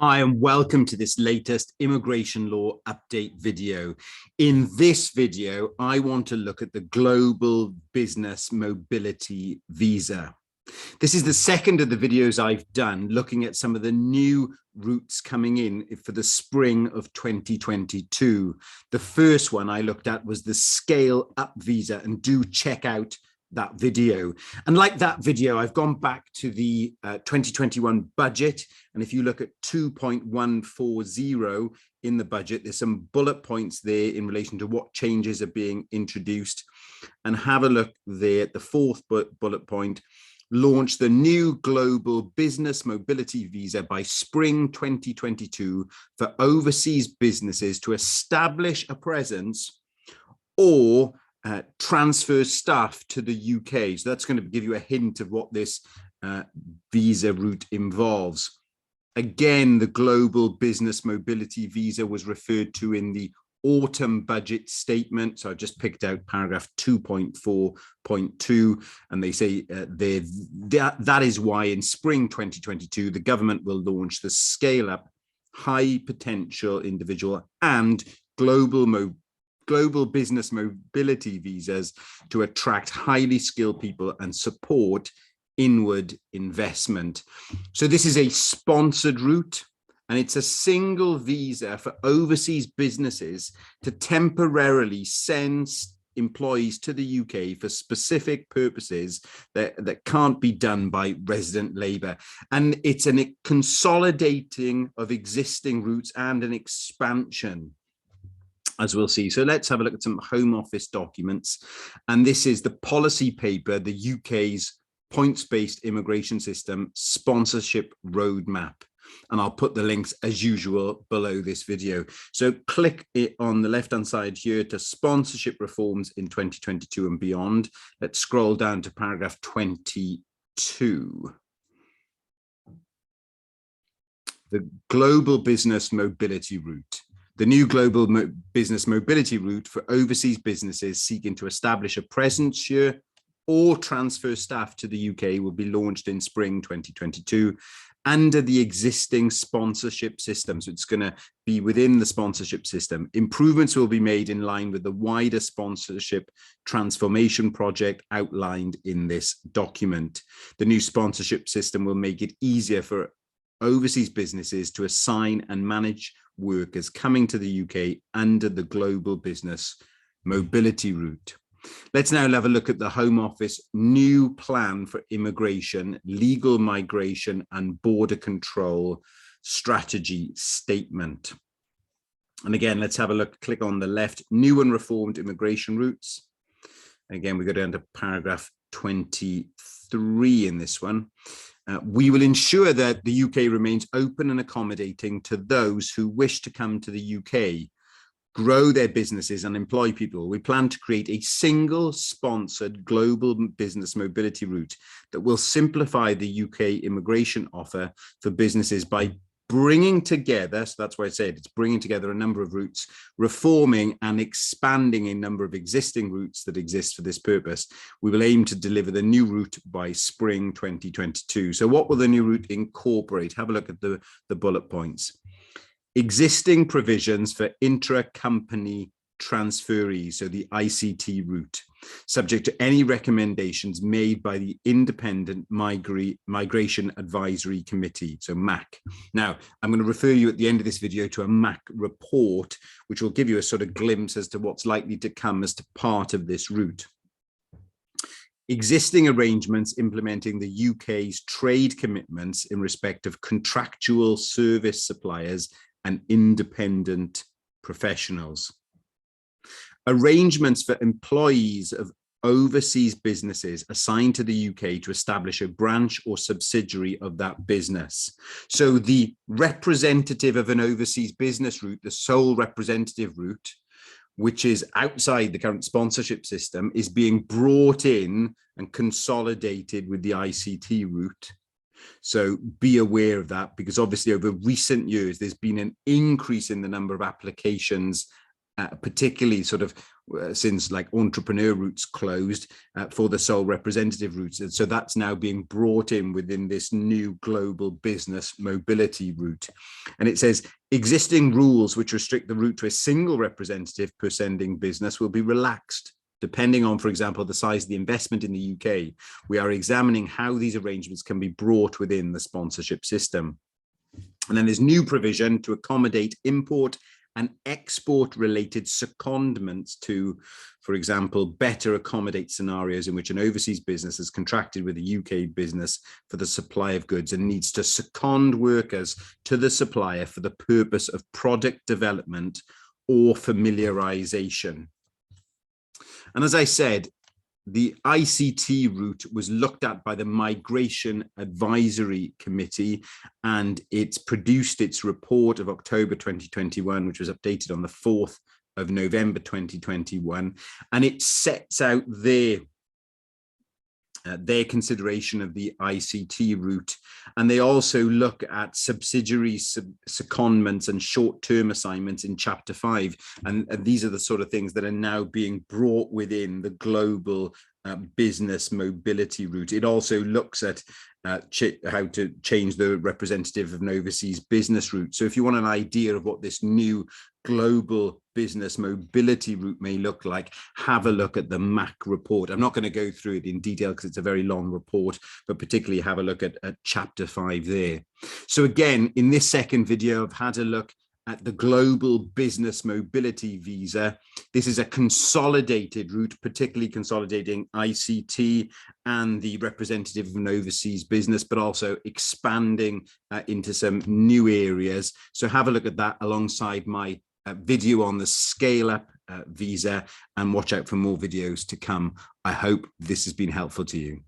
Hi, and welcome to this latest immigration law update video. In this video, I want to look at the Global Business Mobility Visa. This is the second of the videos I've done looking at some of the new routes coming in for the spring of 2022. The first one I looked at was the Scale Up Visa, and do check out that video. And like that video, I've gone back to the 2021 budget. And if you look at 2.140 in the budget, there's some bullet points there in relation to what changes are being introduced. And have a look there at the fourth bullet point: launch the new Global Business Mobility Visa by spring 2022 for overseas businesses to establish a presence or transfer staff to the UK. So that's going to give you a hint of what this visa route involves. Again, the Global Business Mobility Visa was referred to in the autumn budget statement. So I just picked out paragraph 2.4.2, and they say that is why in spring 2022, the government will launch the Scale Up High Potential Individual and Global Business Mobility Visas to attract highly skilled people and support inward investment. So this is a sponsored route, and it's a single visa for overseas businesses to temporarily send employees to the UK for specific purposes that can't be done by resident labour. And it's a consolidating of existing routes and an expansion, as we'll see. So let's have a look at some Home Office documents. And this is the policy paper, the UK's points-based immigration system sponsorship roadmap. And I'll put the links as usual below this video. So click it on the left-hand side here to sponsorship reforms in 2022 and beyond. Let's scroll down to paragraph 22. The Global Business Mobility Route. The new Global Business Mobility Route for overseas businesses seeking to establish a presence here or transfer staff to the UK will be launched in spring 2022 under the existing sponsorship system. So it's going to be within the sponsorship system. Improvements will be made in line with the wider sponsorship transformation project outlined in this document. The new sponsorship system will make it easier for overseas businesses to assign and manage workers coming to the UK under the Global Business Mobility Route. Let's now have a look at the Home Office new plan for immigration, legal migration and border control strategy statement. And again, let's have a look, click on the left, new and reformed immigration routes. Again, we go down to paragraph 23 in this one. We will ensure that the UK remains open and accommodating to those who wish to come to the UK, grow their businesses and employ people. We plan to create a single sponsored global business mobility route that will simplify the UK immigration offer for businesses by bringing together, so that's why I said it's bringing together a number of routes, reforming and expanding a number of existing routes that exist for this purpose. We will aim to deliver the new route by spring 2022. So what will the new route incorporate? Have a look at the bullet points. Existing provisions for intra-company transferees, so the ICT route, subject to any recommendations made by the Independent Migration Advisory Committee, so MAC. Now, I'm going to refer you at the end of this video to a MAC report, which will give you a sort of glimpse as to what's likely to come as to part of this route. Existing arrangements implementing the UK's trade commitments in respect of contractual service suppliers and independent professionals. Arrangements for employees of overseas businesses assigned to the UK to establish a branch or subsidiary of that business. So the representative of an overseas business route, the sole representative route, which is outside the current sponsorship system, is being brought in and consolidated with the ICT route. So be aware of that, because obviously over recent years, there's been an increase in the number of applications, particularly sort of since like entrepreneur routes closed for the sole representative routes. And so that's now being brought in within this new global business mobility route. And it says existing rules which restrict the route to a single representative per sending business will be relaxed, depending on, for example, the size of the investment in the UK. We are examining how these arrangements can be brought within the sponsorship system. And then there's new provision to accommodate import and export related secondments to, for example, better accommodate scenarios in which an overseas business has contracted with a UK business for the supply of goods and needs to second workers to the supplier for the purpose of product development or familiarization. And as I said, the ICT route was looked at by the Migration Advisory Committee, and it's produced its report of October 2021, which was updated on the 4th of November 2021, and it sets out their consideration of the ICT route. And they also look at subsidiary secondments and short-term assignments in Chapter 5. And these are the sort of things that are now being brought within the global business mobility route. It also looks at how to change the representative of an overseas business route. So if you want an idea of what this new global business mobility route may look like, have a look at the MAC report. I'm not going to go through it in detail because it's a very long report, but particularly have a look at Chapter 5 there. So again, in this second video, I've had a look at the global business mobility visa. This is a consolidated route, particularly consolidating ICT and the representative of an overseas business, but also expanding into some new areas. So have a look at that alongside my video on the scale-up visa, and watch out for more videos to come. I hope this has been helpful to you.